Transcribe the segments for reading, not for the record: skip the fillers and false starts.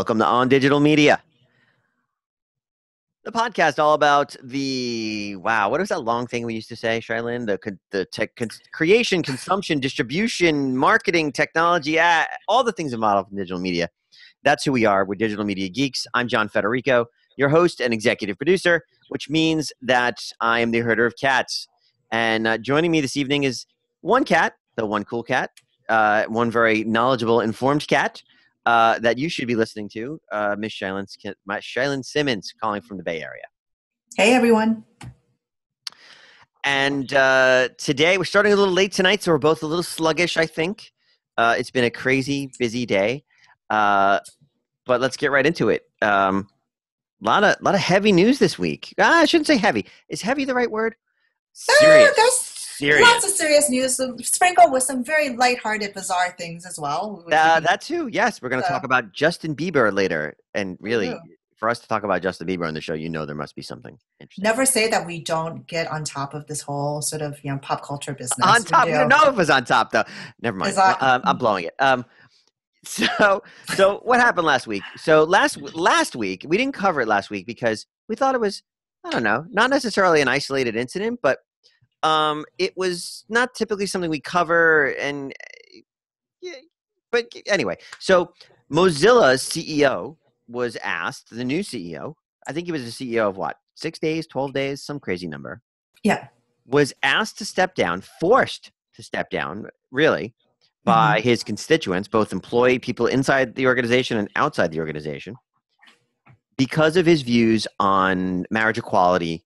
Welcome to On Digital Media, the podcast all about what was that long thing we used to say, Chia-Lin? The creation, consumption, distribution, marketing, technology, all the things involved in digital media. That's who we are. We're digital media geeks. I'm John Federico, your host and executive producer, which means that I am the herder of cats. And joining me this evening is one cat, the one cool cat, one very knowledgeable, informed cat that you should be listening to, Miss Chia-Lin Simmons, calling from the Bay Area. Hey, everyone. And today, we're starting a little late tonight, so we're both a little sluggish, I think. It's been a crazy, busy day. But let's get right into it. Lot of heavy news this week. I shouldn't say heavy. Is heavy the right word? Serious. There's lots of serious news, sprinkled with some very lighthearted, bizarre things as well. That too, yes. We're going to talk about Justin Bieber later. And really, for us to talk about Justin Bieber on the show, there must be something interesting. Never say that we don't get on top of this whole sort of pop culture business. On top? We don't know if it's on top, though. Never mind. I'm blowing it. So what happened last week? So last week, we didn't cover it last week because we thought it was, I don't know, not necessarily an isolated incident, but it was not typically something we cover. But anyway, so Mozilla's CEO was asked, the new CEO, I think he was the CEO of what, 6 days, 12 days, some crazy number. Yeah. Was asked to step down, forced to step down, really, by his constituents, both employee people inside the organization and outside the organization, because of his views on marriage equality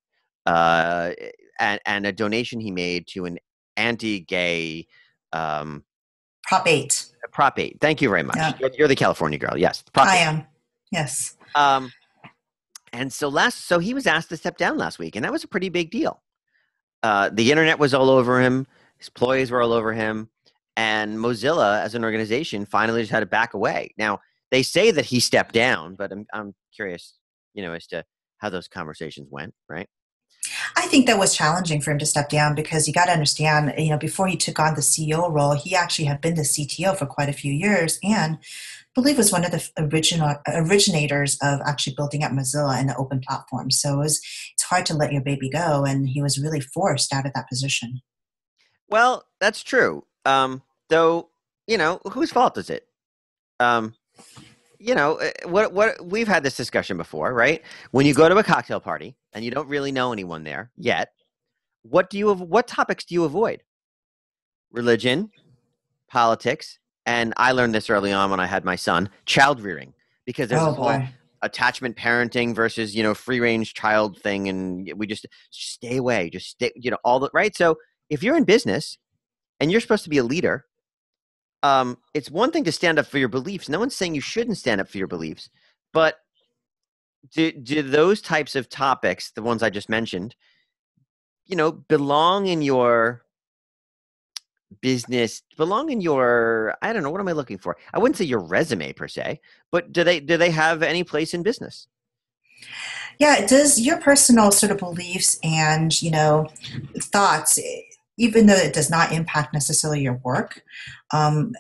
and a donation he made to an anti-gay Prop 8. Prop 8. Thank you very much. Yeah. You're the California girl. Yes. Prop 8. I am. Yes. And so he was asked to step down last week, and that was a pretty big deal. The internet was all over him. His employees were all over him. And Mozilla, as an organization, finally just had to back away. Now, they say that he stepped down, but I'm curious, as to how those conversations went, right? I think that was challenging for him to step down because you got to understand, before he took on the CEO role, he actually had been the CTO for quite a few years and I believe was one of the originators of actually building up Mozilla and the open platform. So it's hard to let your baby go, and he was really forced out of that position. Well, that's true. Though, whose fault is it? What we've had this discussion before, right? When you go to a cocktail party and you don't really know anyone there yet, what topics do you avoid? Religion, politics, and I learned this early on when I had my son, child rearing, because there's this whole attachment parenting versus, free range child thing. And we just stay away, right? So if you're in business and you're supposed to be a leader, it's one thing to stand up for your beliefs. No one's saying you shouldn't stand up for your beliefs, but do those types of topics, the ones I just mentioned, belong in your business, belong in your, I don't know, what am I looking for? I wouldn't say your resume per se, but do they have any place in business? Yeah, does your personal sort of beliefs and, thoughts, even though it does not impact necessarily your work,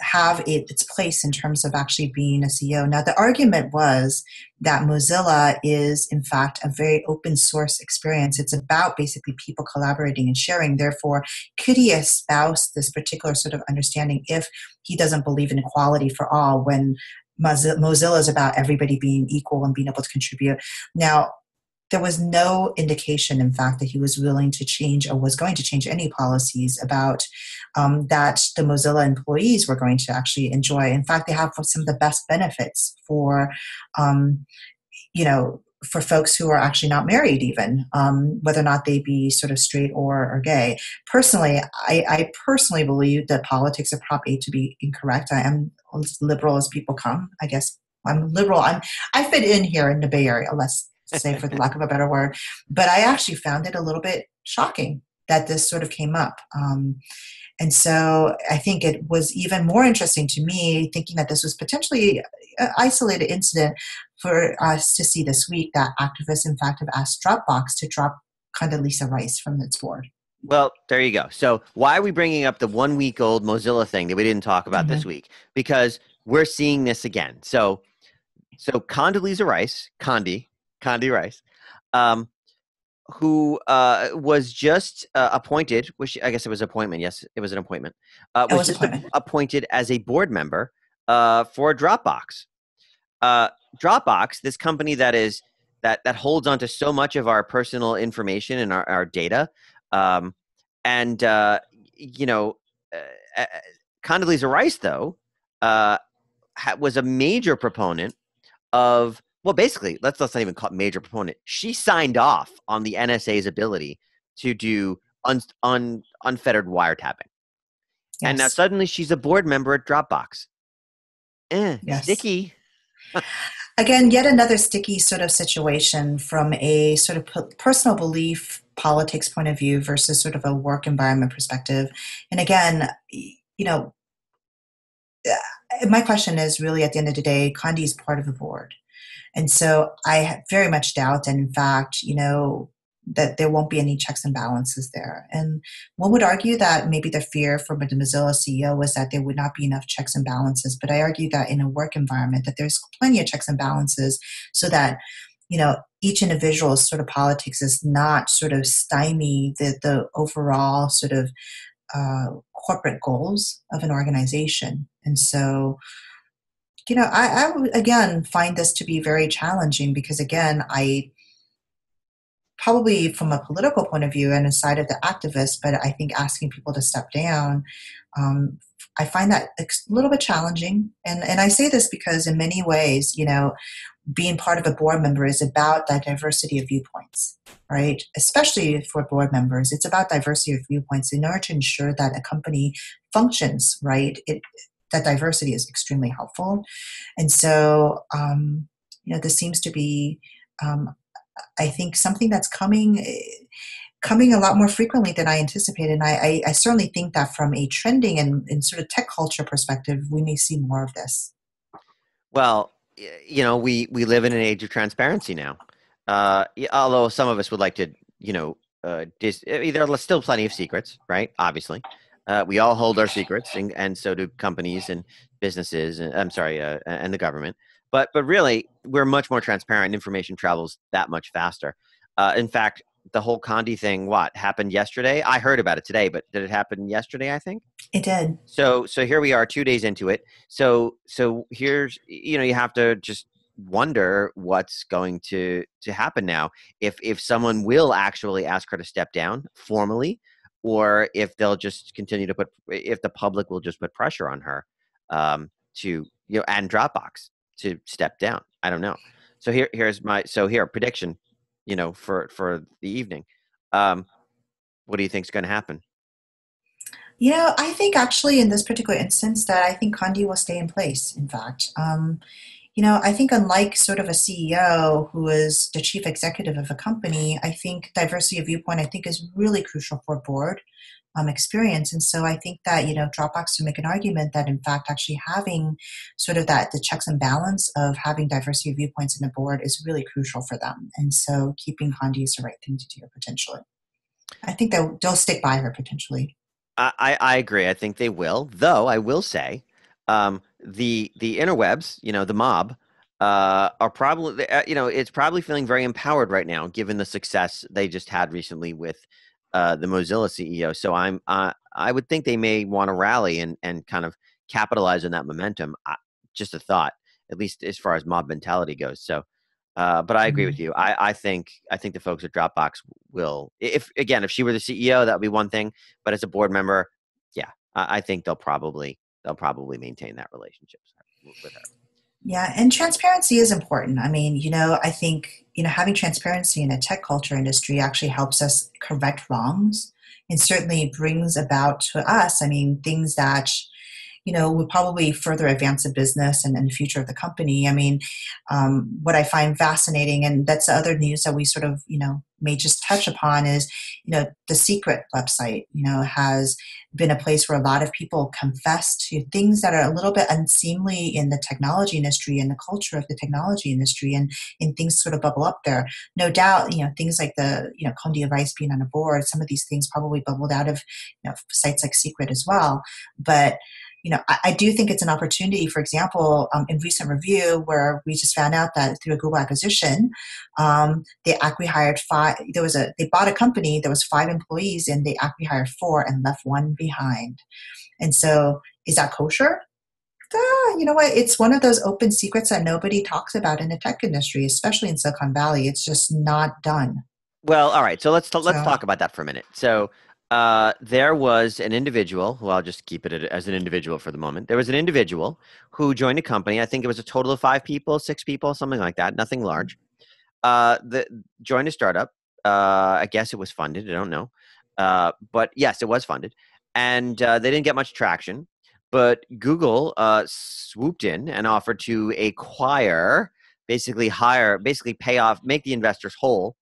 have its place in terms of actually being a CEO. Now, the argument was that Mozilla is, in fact, a very open source experience. It's about basically people collaborating and sharing. Therefore, could he espouse this particular sort of understanding if he doesn't believe in equality for all, when Mozilla is about everybody being equal and being able to contribute? Now, there was no indication, in fact, that he was willing to change or was going to change any policies about that the Mozilla employees were going to actually enjoy. In fact, they have some of the best benefits for, for folks who are actually not married even, whether or not they be sort of straight or gay. Personally, I personally believe the politics of Prop 8 to be incorrect. I am as liberal as people come. I guess I'm liberal. I fit in here in the Bay Area, let's say, for the lack of a better word. But I actually found it a little bit shocking that this sort of came up. And so I think it was even more interesting to me, thinking that this was potentially an isolated incident, for us to see this week that activists, in fact, have asked DropBox to drop Condi Rice from its board. Well, there you go. So why are we bringing up the 1 week old Mozilla thing that we didn't talk about this week? Because we're seeing this again. So So Condoleezza Rice, Condi Rice, um, who was just appointed, which I guess it was appointment. Yes, it was an appointment. It Was was just appointment. appointed as a board member for Dropbox. Uh, Dropbox, this company that holds onto so much of our personal information and our data, um, and you know, uh, uh, Condoleezza Rice though was a major proponent of, well, basically, let's not even call it major proponent. She signed off on the NSA's ability to do unfettered wiretapping, and now Yes. suddenly she's a board member at Dropbox. Yes. Sticky. Again, yet another sticky sort of situation from a sort of personal belief, politics point of view versus sort of a work environment perspective. And again, my question is really at the end of the day, Condi is part of the board. And so I very much doubt that, in fact, that there won't be any checks and balances there. And one would argue that maybe the fear from the Mozilla CEO was that there would not be enough checks and balances. But I argue that in a work environment, that there's plenty of checks and balances so that, each individual's sort of politics is not sort of stymie the overall sort of corporate goals of an organization. And so, I would, again, find this to be very challenging because, again, I probably from a political point of view and aside of the activists, but I think asking people to step down, I find that a little bit challenging. And I say this because in many ways, being part of a board member is about that diversity of viewpoints, right? Especially for board members, it's about diversity of viewpoints in order to ensure that a company functions, right? That diversity is extremely helpful. And so, this seems to be, I think, something that's coming a lot more frequently than I anticipated. And I certainly think that from a trending and sort of tech culture perspective, we may see more of this. Well, we live in an age of transparency now. Although some of us would like to, there's still plenty of secrets, right? Obviously, we all hold our secrets, and so do companies and businesses. And I'm sorry, and the government. But really, we're much more transparent. Information travels that much faster. In fact, the whole Condi thing, what happened yesterday? I heard about it today, but did it happen yesterday? I think. It did. So here we are 2 days into it. So here's, you have to just wonder what's going to happen now. If someone will actually ask her to step down formally, or if they'll just continue to if the public will just put pressure on her to, and Dropbox to step down. I don't know. So here's prediction, for the evening. What do you think is going to happen? I think actually in this particular instance that I think Condi will stay in place, in fact. I think unlike sort of a CEO who is the chief executive of a company, I think diversity of viewpoint, I think, is really crucial for board experience. And so I think that, Dropbox to make an argument that, in fact, actually having sort of the checks and balance of having diversity of viewpoints in the board is really crucial for them. And so keeping Condi is the right thing to do, potentially. I think they'll stick by her, potentially. I agree. I think they will. Though I will say, the interwebs, the mob, are probably, it's probably feeling very empowered right now, given the success they just had recently with the Mozilla CEO. So I would think they may want to rally and kind of capitalize on that momentum. Just a thought, at least as far as mob mentality goes. So. But I agree with you. I think the folks at Dropbox will, if she were the CEO, that would be one thing. But as a board member, yeah, I think they'll probably maintain that relationship with her. Yeah, and transparency is important. I mean, I think, having transparency in a tech culture industry actually helps us correct wrongs and certainly brings about to us, I mean, things that would probably further advance the business and the future of the company. I mean, what I find fascinating, and that's the other news that we sort of, may just touch upon is, the secret website, has been a place where a lot of people confess to things that are a little bit unseemly in the technology industry and the culture of the technology industry, and things sort of bubble up there. No doubt, things like the, Condi Rice being on a board, some of these things probably bubbled out of, sites like Secret as well. But I do think it's an opportunity. For example, in recent review, where we just found out that through a Google acquisition, they acqui-hired five. They bought a company. There was 5 employees, and they acqui-hired 4 and left 1 behind. And so, is that kosher? You know what? It's one of those open secrets that nobody talks about in the tech industry, especially in Silicon Valley. It's just not done. Well, all right. So let's So talk about that for a minute. So there was an individual. Well, I'll just keep it as an individual for the moment. There was an individual who joined a company. I think it was a total of 5 people, 6 people, something like that. Nothing large. The joined a startup. I guess it was funded. I don't know, but yes, it was funded, and they didn't get much traction. But Google swooped in and offered to acquire, basically pay off, make the investors whole,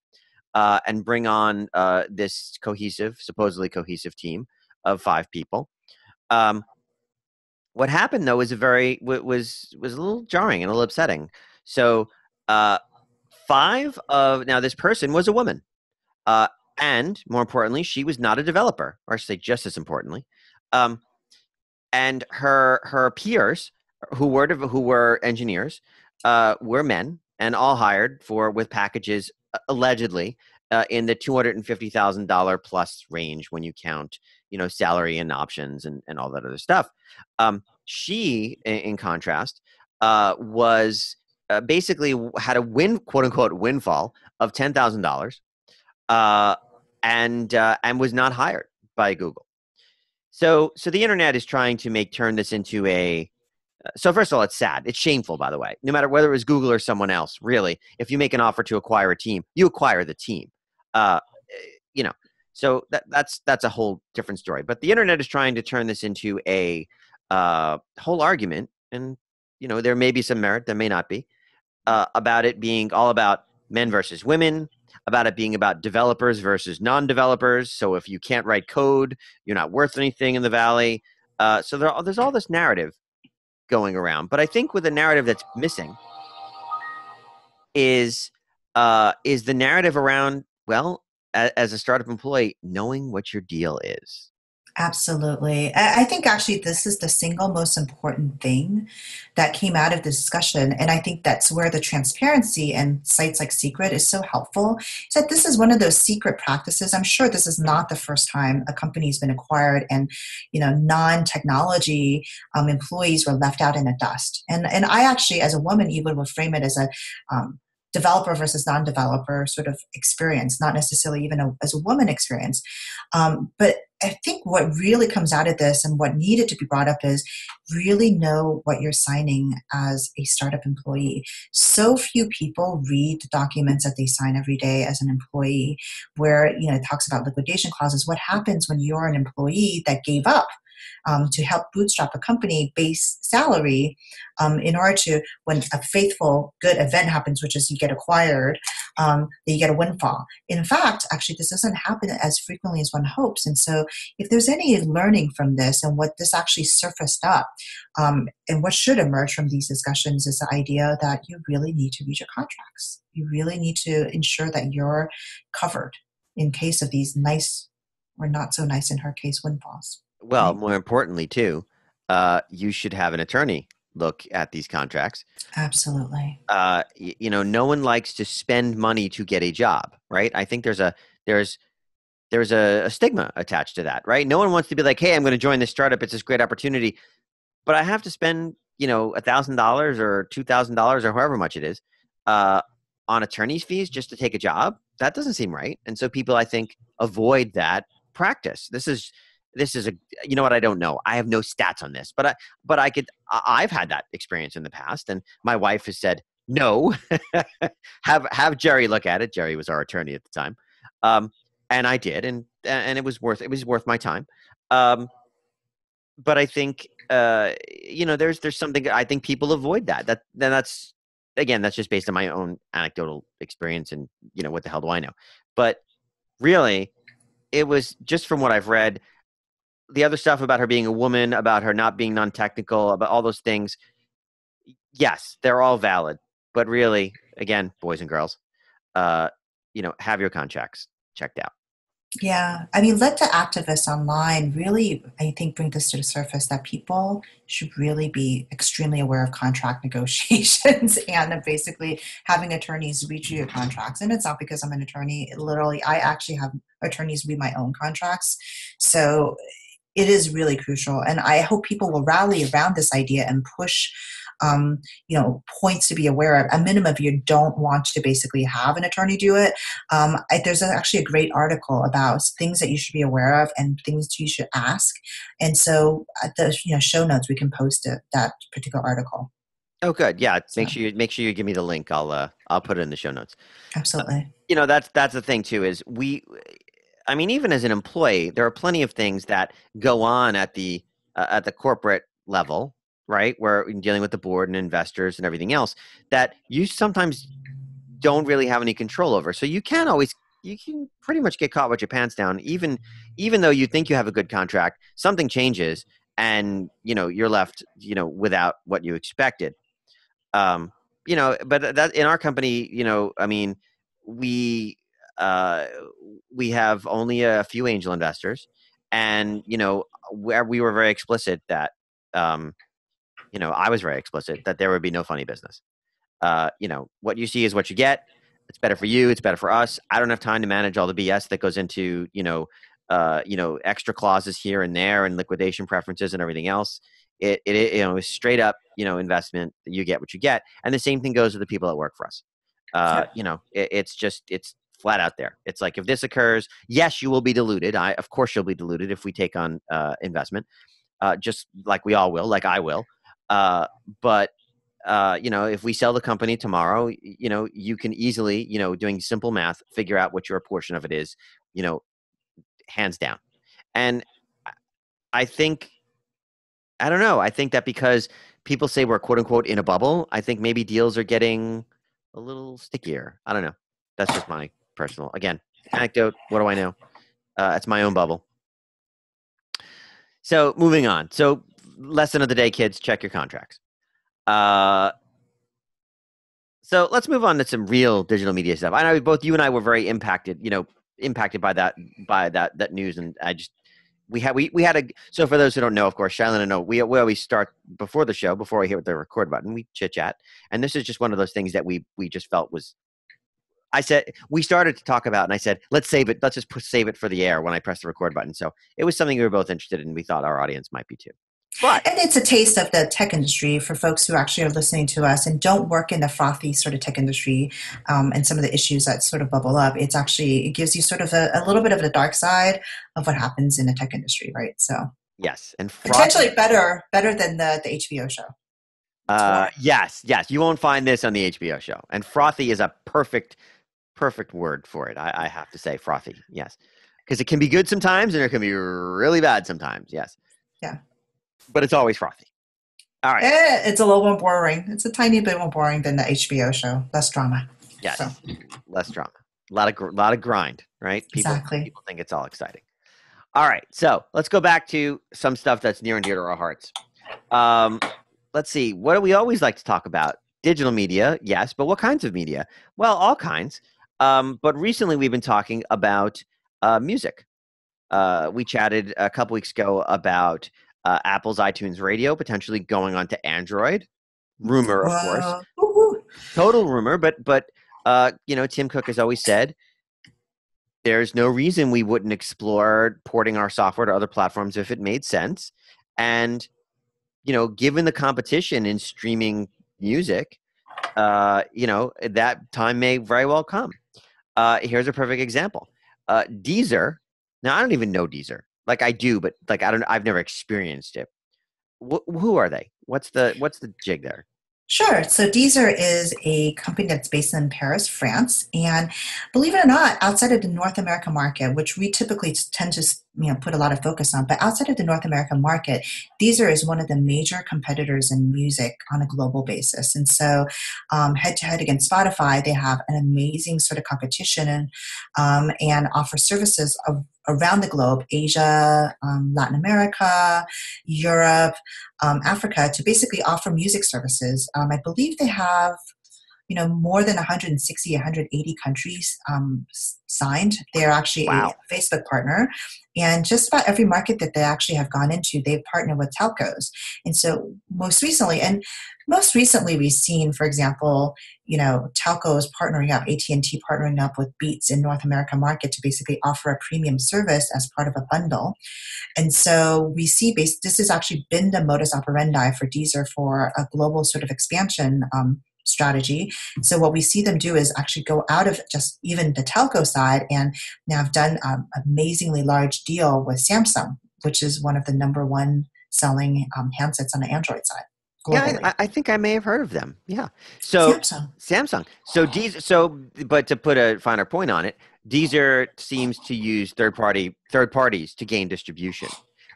and bring on this supposedly cohesive team of 5 people. Um, what happened though was a little jarring and a little upsetting. So uh, now this person was a woman, uh, and more importantly, she was not a developer, or I should say, just as importantly. Um, and her peers who were engineers were men and all hired with packages allegedly in the $250,000 plus range when you count salary and options and all that other stuff. She in contrast was basically had a quote unquote windfall of $10,000 and was not hired by Google. So the internet is trying to turn this into a. So first of all, it's sad. It's shameful, by the way. No matter whether it was Google or someone else, really, if you make an offer to acquire a team, you acquire the team. Uh, you know, so that's a whole different story. But the internet is trying to turn this into a whole argument, and there may be some merit, there may not be, about it being all about men versus women, about it being about developers versus non-developers. So if you can't write code, you're not worth anything in the valley. So there's all this narrative going around. But I think with the narrative that's missing is the narrative around, well, as a startup employee, knowing what your deal is. absolutely. I think actually this is the single most important thing that came out of the discussion. And I think that's where the transparency and sites like Secret is so helpful. Is that this is one of those secret practices. I'm sure this is not the first time a company has been acquired and non-technology employees were left out in the dust. And I actually, as a woman, even would frame it as a developer versus non-developer sort of experience, not necessarily even as a woman experience. But I think what really comes out of this and what needed to be brought up is really know what you're signing as a startup employee. So few people read the documents that they sign every day as an employee, where it talks about liquidation clauses. What happens when you're an employee that gave up to help bootstrap a company base salary in order to, when a faithful, good event happens, which is you get acquired, that you get a windfall. In fact, actually, this doesn't happen as frequently as one hopes. And so if there's any learning from this and what this actually surfaced up, and what should emerge from these discussions is the idea that you really need to read your contracts. You really need to ensure that you're covered in case of these nice or not so nice, in her case, windfalls. Well, Right? more importantly, too, you should have an attorney look at these contracts. Absolutely. No one likes to spend money to get a job, right? I think there's a stigma attached to that, right? No one wants to be like, hey, I'm going to join this startup. It's this great opportunity, but I have to spend $1,000 or $2,000 or however much it is on attorney's fees just to take a job. That doesn't seem right, and so people, I think, avoid that practice. This is a, what, I don't know. I have no stats on this, I've had that experience in the past, and my wife has said, no, have Jerry look at it. Jerry was our attorney at the time. And I did, and it was worth my time. But I think, there's something, I think people avoid that's, again, that's just based on my own anecdotal experience, and what the hell do I know? But really, it was just from what I've read. The other stuff about her being a woman, about her not being non-technical, about all those things, yes, they're all valid. But really, again, boys and girls, have your contracts checked out. Yeah, I mean, let the activists online really, I think, bring this to the surface that people should really be extremely aware of contract negotiations and basically having attorneys read through your contracts. And it's not because I'm an attorney. Literally, I actually have attorneys read my own contracts. So it is really crucial. And I hope people will rally around this idea and push, points to be aware of. A minimum, if you don't want to basically have an attorney do it, there's actually a great article about things that you should be aware of and things you should ask. And so at the show notes, we can post that particular article. Oh, good. Yeah, So make sure you give me the link. I'll put it in the show notes. absolutely. That's the thing too is I mean, even as an employee, there are plenty of things that go on at the corporate level, right? Where you're dealing with the board and investors and everything else that you sometimes don't really have any control over. So you can pretty much get caught with your pants down, even though you think you have a good contract, something changes and you're left without what you expected. um, but that in our company, I mean, we uh, we have only a few angel investors, and where we were very explicit that, um, I was very explicit that there would be no funny business. What you see is what you get. It's better for you. It's better for us. I don't have time to manage all the BS that goes into, extra clauses here and there and liquidation preferences and everything else. Is straight up, investment. You get what you get. And the same thing goes with the people that work for us. Yep. It's flat out there. It's like, if this occurs, yes, you will be diluted. Of course you'll be diluted if we take on investment, just like we all will, like I will. But if we sell the company tomorrow, you can easily, doing simple math, figure out what your portion of it is, you know, hands down. And I think, I don't know, I think that because people say we're quote unquote in a bubble, I think maybe deals are getting a little stickier. I don't know. That's just my personal, again, anecdote. What do I know? It's my own bubble. So moving on. So lesson of the day, kids, check your contracts. Uh, So let's move on to some real digital media stuff. I know both you and I were very impacted by that news, and we had a. So for those who don't know, of course, Chia-Lin and I know we always start before the show, before we hit the record button, we chit chat, and this is just one of those things that we just felt was. I said we started to talk about, and I said let's save it. Let's just save it for the air when I press the record button. So it was something we were both interested in. We thought our audience might be too. But And it's a taste of the tech industry for folks who actually are listening to us and don't work in the frothy sort of tech industry, and some of the issues that sort of bubble up. It gives you sort of a little bit of the dark side of what happens in the tech industry, right? So yes, and potentially frothy. better than the HBO show. It's more. Yes, you won't find this on the HBO show. And frothy is a perfect word for it. I have to say frothy. Yes, because it can be good sometimes and it can be really bad sometimes. Yes, Yeah. but it's always frothy. All right. It's a little more boring. It's a tiny bit more boring than the HBO show. Less drama. So Yes, less drama. A lot of grind. Right? exactly. People think it's all exciting. All right. So let's go back to some stuff that's near and dear to our hearts. Um, let's see. What do we always like to talk about? Digital media, yes, but what kinds of media? Well, all kinds. But recently we've been talking about music. We chatted a couple weeks ago about Apple's iTunes Radio potentially going on to Android. Rumor, of course, Whoa. Woo-hoo. total rumor. But Tim Cook has always said there's no reason we wouldn't explore porting our software to other platforms if it made sense. And given the competition in streaming music, that time may very well come. Here's a perfect example. Deezer. Now, I don't even know Deezer. Like I do, but like I don't. I've never experienced it. Who are they? What's the jig there? Sure. So Deezer is a company that's based in Paris, France, and believe it or not, outside of the North American market, which we typically tend to put a lot of focus on, but outside of the North American market, Deezer is one of the major competitors in music on a global basis. And so, head to head against Spotify, they have an amazing sort of competition and offer services around the globe, Asia, Latin America, Europe, Africa, to basically offer music services. I believe they have more than 160, 180 countries signed. They're actually a Wow. Facebook partner. And just about every market that they actually have gone into, they've partnered with telcos. And so most recently we've seen, for example, telcos partnering up, AT&T partnering up with Beats in North America market to basically offer a premium service as part of a bundle. And so we see this has actually been the modus operandi for Deezer for a global sort of expansion strategy. So what we see them do is actually go out of just even the telco side and now have done an amazingly large deal with Samsung, which is one of the number one selling handsets on the Android side globally. Yeah, I think I may have heard of them. Yeah. So Samsung. Samsung. So Deezer. But to put a finer point on it, Deezer seems to use third parties to gain distribution,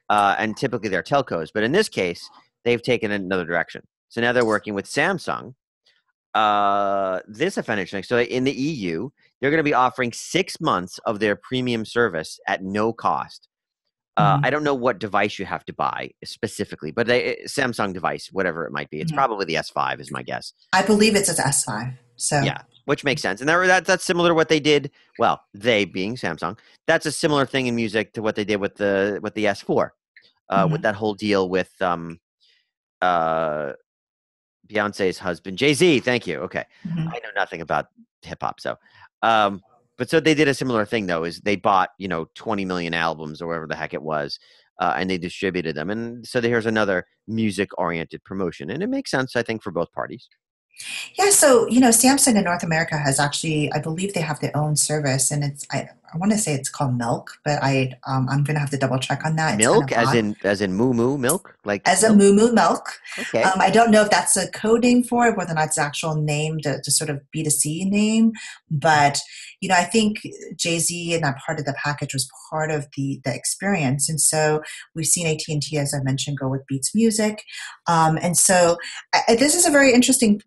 and typically they're telcos. But in this case, they've taken another direction. So now they're working with Samsung. This offended thing. So in the EU, they're going to be offering 6 months of their premium service at no cost. I don't know what device you have to buy specifically, but Samsung device, whatever it might be. It's probably the S5 is my guess. I believe it's an S5. So Yeah, which makes sense. And that's similar to what they did. Well, they being Samsung, that's a similar thing in music to what they did with the S4, with that whole deal with Beyonce's husband, Jay-Z. Thank you. Okay. I know nothing about hip hop. So, but so they did a similar thing though, is they bought, 20 million albums or whatever the heck it was, and they distributed them. And so here's another music oriented promotion. And it makes sense, I think, for both parties. Yeah, so Samsung in North America has actually, I believe they have their own service, and I want to say it's called Milk, but I'm gonna have to double check on that. It's kind Milk, of odd. as in moo moo milk, like As a milk? moo moo milk. Okay. I don't know if that's a coding for it, whether or not it's actual name to sort of B2C name, but I think Jay-Z and that part of the package was part of the experience, and so we've seen AT&T, as I mentioned, go with Beats Music, and so this is a very interesting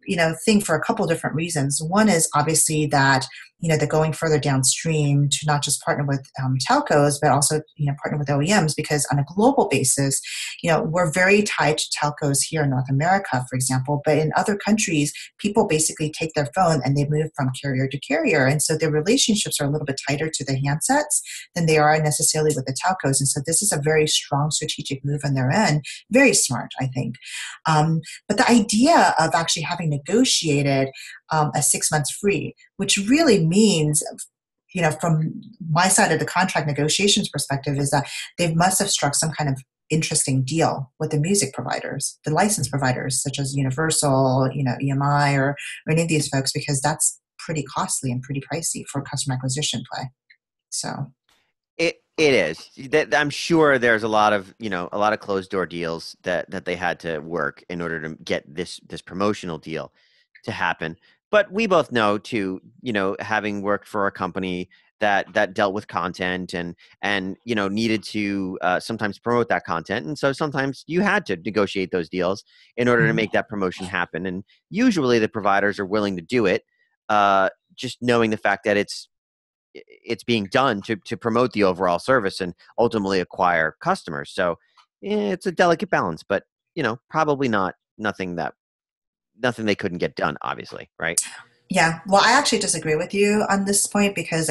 thing for a couple of different reasons. One is obviously that they're going further downstream to not just partner with telcos, but also partner with OEMs, because on a global basis, we're very tied to telcos here in North America, for example, but in other countries, people basically take their phone and they move from carrier to carrier, and so their relationships are a little bit tighter to the handsets than they are necessarily with the telcos, and so this is a very strong strategic move on their end, very smart, I think. But the idea of actually having negotiated a 6 months free, which really means, from my side of the contract negotiations perspective, is that they must have struck some kind of interesting deal with the music providers, the license providers, such as Universal, EMI, or any of these folks, because that's pretty costly and pretty pricey for customer acquisition play. So It is. I'm sure there's a lot of closed door deals that they had to work in order to get this promotional deal to happen. But we both know too, having worked for a company that dealt with content and needed to sometimes promote that content, and so sometimes you had to negotiate those deals in order to make that promotion happen. And usually the providers are willing to do it, just knowing the fact that it's being done to promote the overall service and ultimately acquire customers. So it's a delicate balance, but probably nothing they couldn't get done, obviously, right? yeah, well, I actually disagree with you on this point, because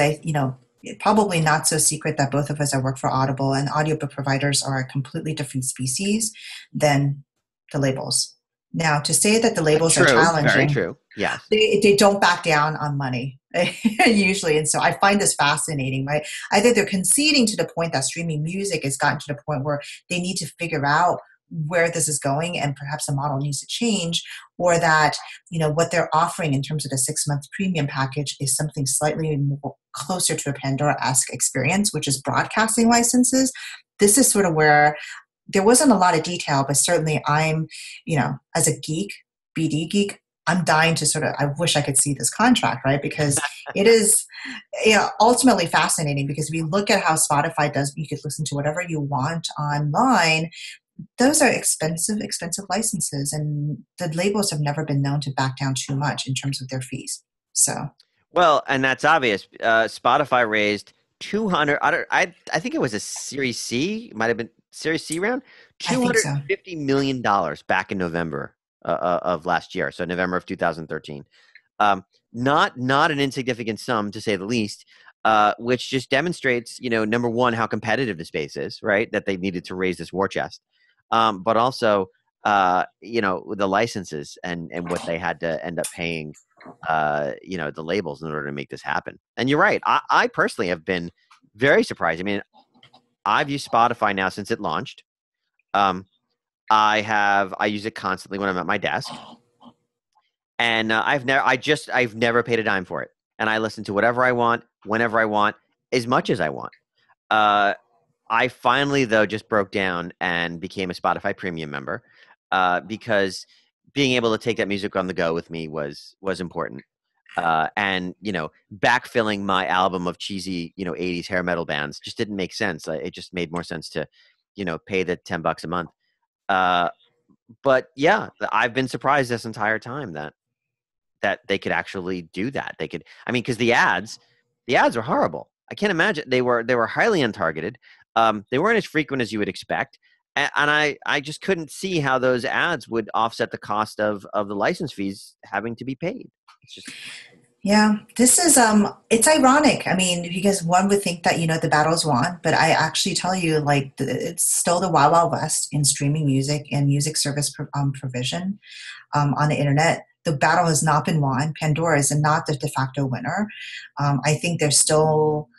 probably not so secret that both of us have worked for Audible, and audiobook providers are a completely different species than the labels. Now, to say that the labels are True, very challenging, true. Yes. they don't back down on money usually, and so I find this fascinating, right? I think they're conceding to the point that streaming music has gotten to the point where they need to figure out where this is going, and perhaps the model needs to change, or that what they're offering in terms of the 6 month premium package is something slightly more closer to a Pandora-esque experience, which is broadcasting licenses. This is sort of where there wasn't a lot of detail, but certainly I'm, as a geek, BD geek, I'm dying to I wish I could see this contract, right? Because it is ultimately fascinating, because if you look at how Spotify does, you could listen to whatever you want online. Those are expensive licenses, and the labels have never been known to back down too much in terms of their fees. So, Well, and that's obvious. Spotify raised 200. I think it was a Series C. It might have been Series C round. I think so. $250 million back in November of last year. So November of 2013. Not an insignificant sum, to say the least, which just demonstrates, number one, how competitive the space is, right? That they needed to raise this war chest, but also, the licenses and what they had to end up paying, the labels in order to make this happen. And you're right. I personally have been very surprised. I mean, I've used Spotify now since it launched. I use it constantly when I'm at my desk, and I've never paid a dime for it, and I listen to whatever I want, whenever I want, as much as I want. I finally, though, just broke down and became a Spotify premium member, because being able to take that music on the go with me was important. And backfilling my album of cheesy 80s hair metal bands just didn't make sense. It just made more sense to pay the $10 a month. But yeah, I've been surprised this entire time that they could actually do that. They could, I mean, because the ads were horrible. I can't imagine. They were highly untargeted. They weren't as frequent as you would expect. And I just couldn't see how those ads would offset the cost of the license fees having to be paid. It's just, Yeah, this is it's ironic. I mean, because one would think that the battle's won, but I actually tell you, like, it's still the Wild Wild West in streaming music and music service provision on the internet. The battle has not been won. Pandora is not the de facto winner. I think there's still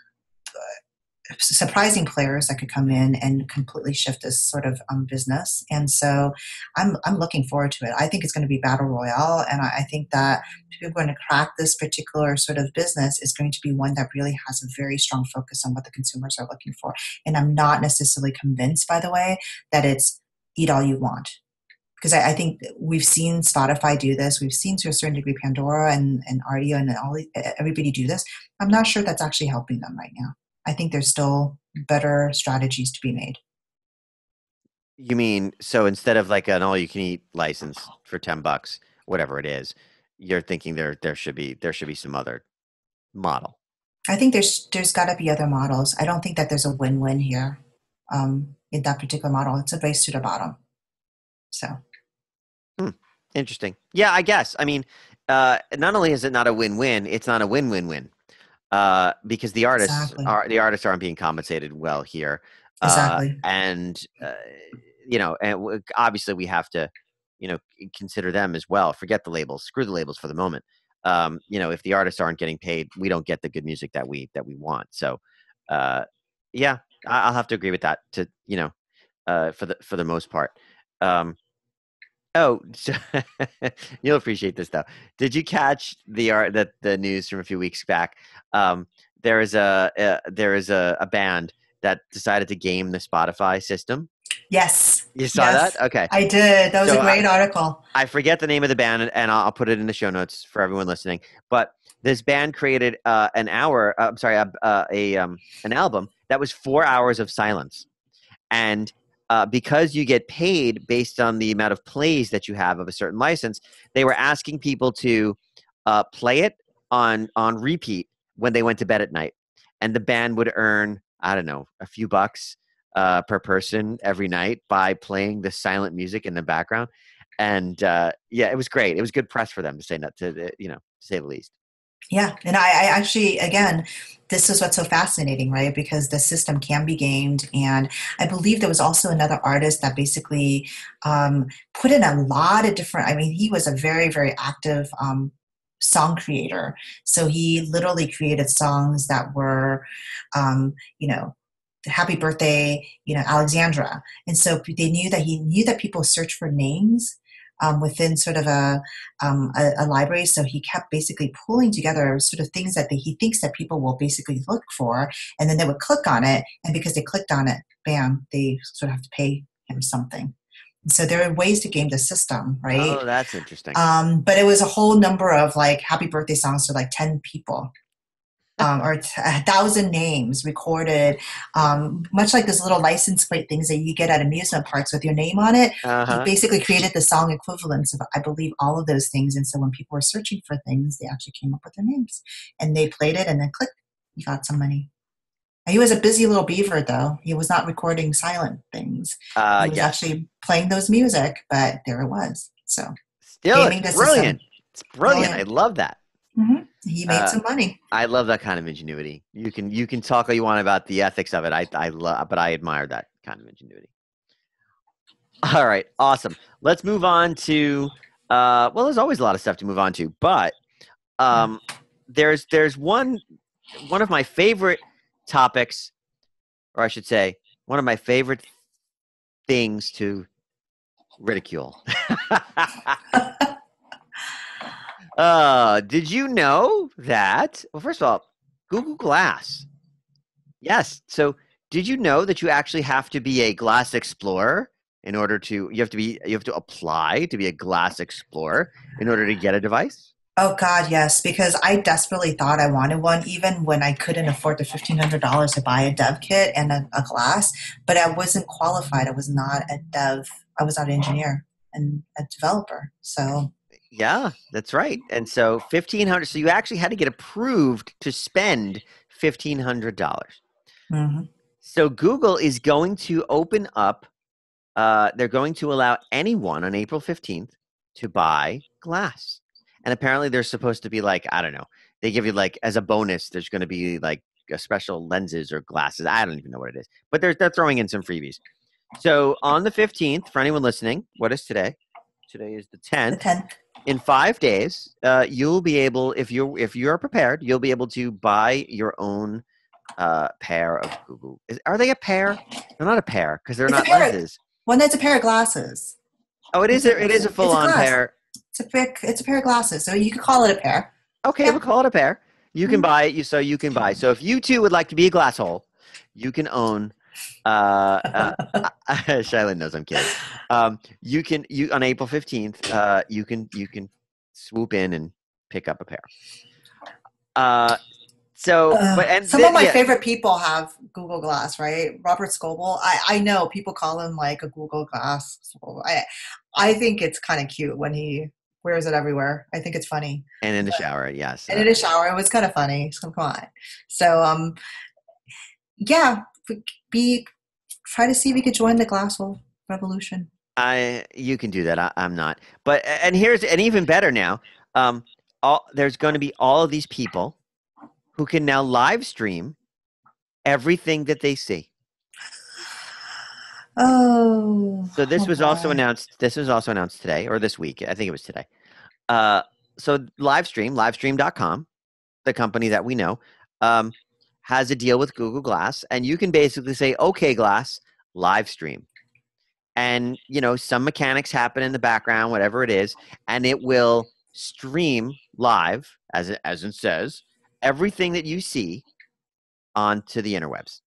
surprising players that could come in and completely shift this sort of business. And so I'm looking forward to it. I think it's going to be battle royale. And I think that people are going to crack this particular sort of business is going to be one that really has a very strong focus on what the consumers are looking for. And I'm not necessarily convinced, by the way, that it's eat all you want. Because I think we've seen Spotify do this. We've seen to a certain degree Pandora and Rdio and everybody do this. I'm not sure that's actually helping them right now. I think there's still better strategies to be made. you mean, so instead of like an all-you-can-eat license for $10, whatever it is, you're thinking there should be some other model. I think there's got to be other models. I don't think that there's a win-win here in that particular model. It's a race to the bottom. So. Interesting. Yeah, I guess. I mean, not only is it not a win-win, it's not a win-win-win, because the artists aren't being compensated well here. Exactly. And obviously we have to, consider them as well. Forget the labels. Screw the labels for the moment. If the artists aren't getting paid, we don't get the good music that we want. So, yeah, I'll have to agree with that. For the most part. Oh, so you'll appreciate this though. Did you catch the news from a few weeks back? There is a band that decided to game the Spotify system. Yes. You saw that? Okay. I did. That was a great article. I forget the name of the band, and I'll put it in the show notes for everyone listening. But this band created an album that was 4 hours of silence, and because you get paid based on the amount of plays that you have of a certain license, they were asking people to play it on repeat when they went to bed at night. And the band would earn, I don't know, a few bucks per person every night by playing the silent music in the background. And it was great. It was good press for them to say that, to say the least. Yeah. And I actually, again, this is what's so fascinating, right? Because the system can be gamed. And I believe there was also another artist that basically put in a lot of different, he was a very, very active song creator. So he literally created songs that were, happy birthday, Alexandra. And so he knew that people search for names within sort of a library. So he kept basically pulling together sort of things that he thinks that people will basically look for, and then they would click on it, and because they clicked on it, bam, they sort of have to pay him something. And so there are ways to game the system, right? Oh, that's interesting. But it was a whole number of like happy birthday songs to like 10 people. Or 1,000 names recorded, much like those little license plate things that you get at amusement parks with your name on it. Uh-huh. He basically created the song equivalents of, I believe, all of those things. And so when people were searching for things, they actually came up with their names. And they played it and then click, you got some money. And he was a busy little beaver, though. He was not recording silent things. He was actually playing those music, but there it was. So still, it's brilliant. It's brilliant. I love that. He made Uh, some money. I love that kind of ingenuity. You can talk all you want about the ethics of it. I love, but I admire that kind of ingenuity. All right, awesome. Let's move on to. Well, there's always a lot of stuff to move on to, but um, there's one of my favorite topics, or I should say, one of my favorite things to ridicule. Did you know that? Well, first of all, Google Glass. Yes. So, did you know that you actually have to be a Glass Explorer in order to you have to apply to be a Glass Explorer in order to get a device? Oh God, yes, because I desperately thought I wanted one, even when I couldn't afford the $1,500 to buy a dev kit and a glass. But I wasn't qualified. I was not a dev. I was not an engineer and a developer. So Yeah, that's right. And so 1,500. So you actually had to get approved to spend $1,500. mhm. So Google is going to open up. They're going to allow anyone on April 15th to buy glass. And apparently, there's supposed to be like I don't know. They give you like as a bonus. There's going to be like a special lenses or glasses. I don't even know what it is, but they're throwing in some freebies. So on the 15th, for anyone listening, what is today? Today is the The 10th. 10th. In 5 days, you'll be able, if you're prepared, you'll be able to buy your own pair of Google. Are they a pair? They're not a pair because they're It's a not pair of, lenses. well, it's a pair of glasses. Oh, It's it is a it's full a on glass. pair. It's a pair of glasses. So you could call it a pair. Okay, Yeah. we'll call it a pair. You can Mhm. buy it. So you can buy. So if you too would like to be a glass hole, you can own. Uh, uh, Chia-Lin knows I'm kidding. You on April 15th. You can swoop in and pick up a pair. But and Some of my yeah, favorite people have Google Glass, right? Robert Scoble. I know people call him like a Google Glass. So I think it's kind of cute when he wears it everywhere. I think it's funny. and in the shower, yes. And in a shower, it was kind of funny. So come on. So yeah, be try to see if we could join the glass hole revolution. You can do that. I'm not. But and here's and even better now. Um, there's going to be all of these people who can now live stream everything that they see. So this Oh was also boy. announced. This was also announced today or this week. I think it was today. So livestream.com, the company that we know, um, has a deal with Google Glass, and you can basically say, "Okay, Glass, live stream." And some mechanics happen in the background, whatever it is, and it will stream live, as it says, everything that you see onto the interwebs.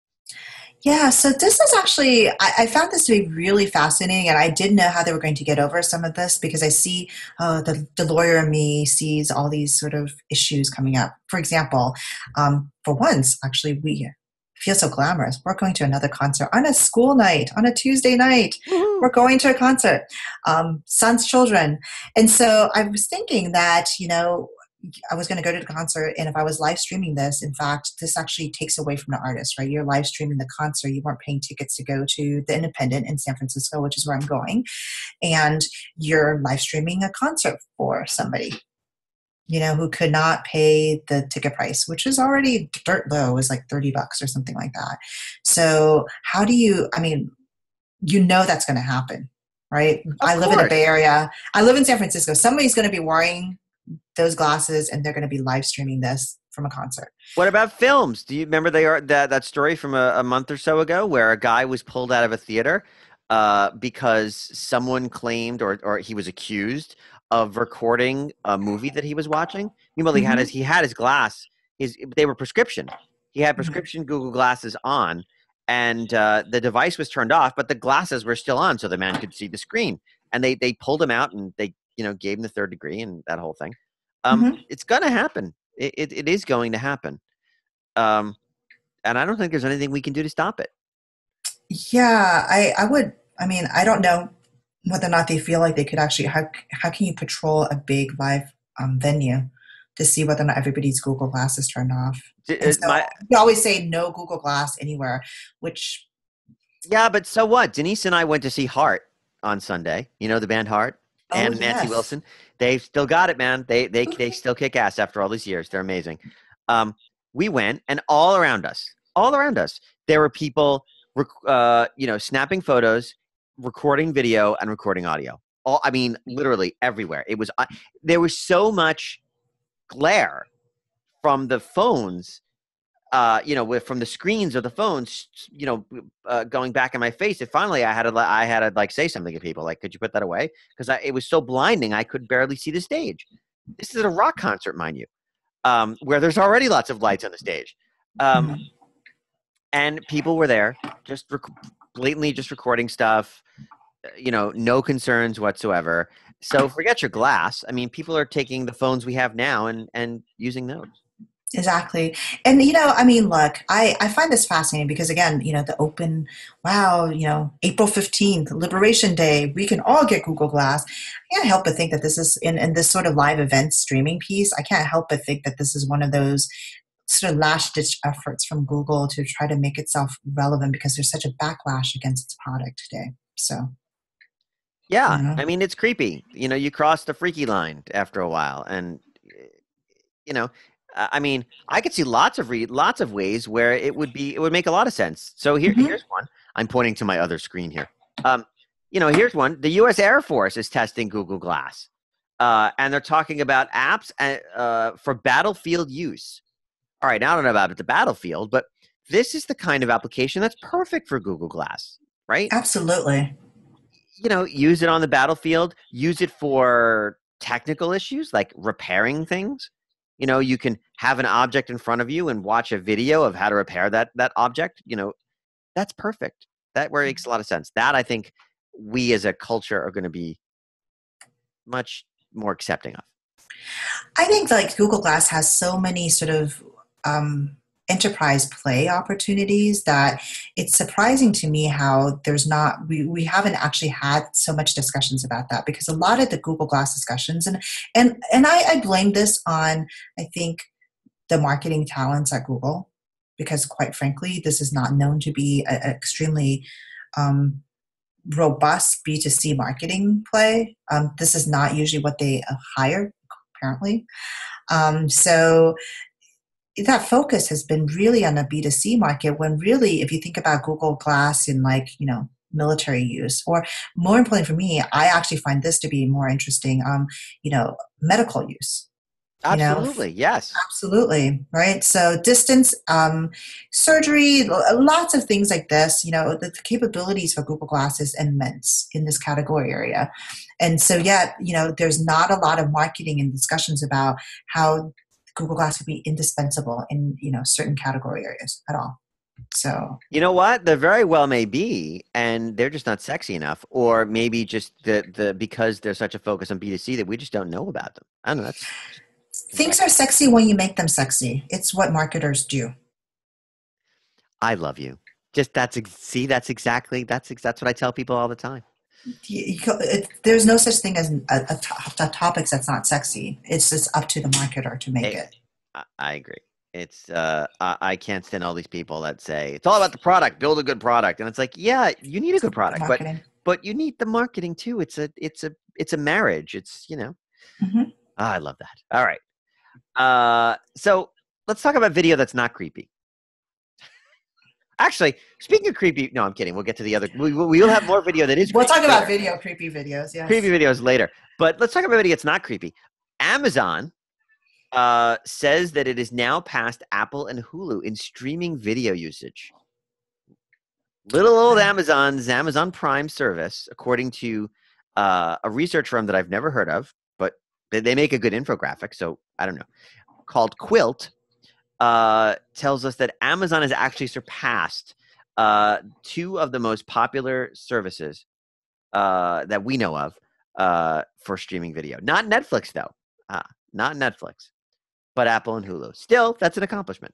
Yeah, so this is actually, I found this to be really fascinating, and I didn't know how they were going to get over some of this because I see the lawyer in me sees all these sort of issues coming up. For example, for once, actually, we feel so glamorous. We're going to another concert on a school night, on a Tuesday night. Woohoo! We're going to a concert, son's children. And so I was thinking that, I was going to go to the concert, and if I was live streaming this, in fact, this actually takes away from the artist, right? You're live streaming the concert. You weren't paying tickets to go to the Independent in San Francisco, which is where I'm going, and you're live streaming a concert for somebody, who could not pay the ticket price, which is already dirt low, it was like $30 or something like that. So how do you? I mean, that's going to happen, right? Of I live in the Bay course. Area. I live in San Francisco. Somebody's going to be wearing those glasses and they're going to be live streaming this from a concert. What about films? Do you remember that story from a month or so ago where a guy was pulled out of a theater because someone claimed or he was accused of recording a movie that he was watching? Meanwhile, Mm-hmm. he had his glass. They were prescription. He had Mm-hmm. prescription Google glasses on, and the device was turned off, but the glasses were still on, so the man could see the screen. And they pulled him out and they gave him the third degree and that whole thing. Mm-hmm. It's gonna happen. It is going to happen. Um, and I don't think there's anything we can do to stop it. Yeah, I would. I mean, I don't know whether or not they feel like they could actually. How can you patrol a big live venue to see whether or not everybody's Google Glass is turned off? And so My you always say no Google Glass anywhere, which Yeah, but so what? Denise and I went to see Heart on Sunday. You know the band Heart oh and Nancy yes, Wilson. They've still got it, man. They still kick ass after all these years. They're amazing. We went, and all around us, there were people, snapping photos, recording video, and recording audio. I mean, literally everywhere. It was there was so much glare from the phones, from the screens of the phones, going back in my face. And finally, I had to like say something to people, like, "Could you put that away?" Because it was so blinding, I could barely see the stage. This is at a rock concert, mind you, where there's already lots of lights on the stage, and people were there just blatantly just recording stuff. No concerns whatsoever. So forget your glass. I mean, people are taking the phones we have now and using those. Exactly. And, I mean, look, I find this fascinating because, again, the open, wow, April 15th, Liberation Day, we can all get Google Glass. I can't help but think that this is, in this sort of live event streaming piece, I can't help but think that this is one of those sort of last-ditch efforts from Google to try to make itself relevant because there's such a backlash against its product today. So. Yeah, I mean, it's creepy. You cross the freaky line after a while, and I mean, I could see lots of ways where it would make a lot of sense. So here's one. I'm pointing to my other screen here. Here's one. The U.S. Air Force is testing Google Glass, and they're talking about apps for battlefield use. All right, now I don't know about the battlefield, but this is the kind of application that's perfect for Google Glass, right? Absolutely. Use it on the battlefield. Use it for technical issues like repairing things. You can have an object in front of you and watch a video of how to repair that object. That's perfect. That makes a lot of sense. That I think we as a culture are going to be much more accepting of. I think like Google Glass has so many sort of enterprise play opportunities that it's surprising to me how we haven't actually had so much discussions about that, because a lot of the Google Glass discussions and I blame this on, I think, the marketing talents at Google, because quite frankly, this is not known to be an extremely robust B2C marketing play. This is not usually what they hire, apparently. So that focus has been really on the B2C market, when really, if you think about Google Glass in military use, or more importantly for me, I actually find this to be more interesting, medical use. Absolutely. Yes. Absolutely. Right. So distance surgery, lots of things like this, the capabilities for Google Glass is immense in this category area. And so yet, there's not a lot of marketing and discussions about how Google Glass would be indispensable in, certain category areas at all. So, you know what? There very well may be, and they're just not sexy enough, or maybe just because there's such a focus on B2C that we just don't know about them. I don't know. Things are sexy when you make them sexy. It's what marketers do. I love you. That's what I tell people all the time. There's no such thing as a topics that's not sexy. It's just up to the marketer to make it. I agree. It's I can't stand all these people that say it's all about the product, build a good product, and it's like, yeah, you need a good product, but you need the marketing too. It's a marriage. It's I love that. All right, so let's talk about video that's not creepy. Actually, speaking of creepy, no, I'm kidding. We'll get to the other. We'll have more video that is creepy. We'll talk about creepy videos, yes. Creepy videos later. But let's talk about video that's not creepy. Amazon says that it is now past Apple and Hulu in streaming video usage. Little old Amazon's Amazon Prime service, according to a research firm that I've never heard of, but they make a good infographic, so I don't know, called Quilt, tells us that Amazon has actually surpassed two of the most popular services that we know of for streaming video. Not Netflix, though. Not Netflix, but Apple and Hulu. Still, that's an accomplishment.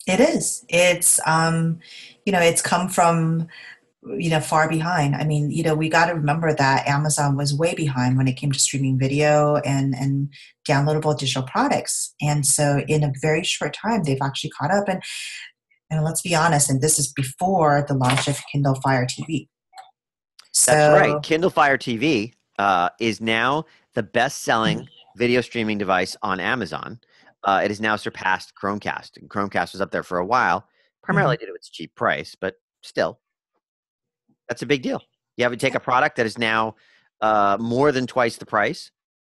It is. It's, it's come from, far behind. I mean, we got to remember that Amazon was way behind when it came to streaming video and downloadable digital products. And so in a very short time, they've actually caught up. And let's be honest, and this is before the launch of Kindle Fire TV. That's right. Kindle Fire TV is now the best-selling video streaming device on Amazon. It has now surpassed Chromecast. And Chromecast was up there for a while, primarily due to its cheap price, but still, that's a big deal. You have to take a product that is now more than twice the price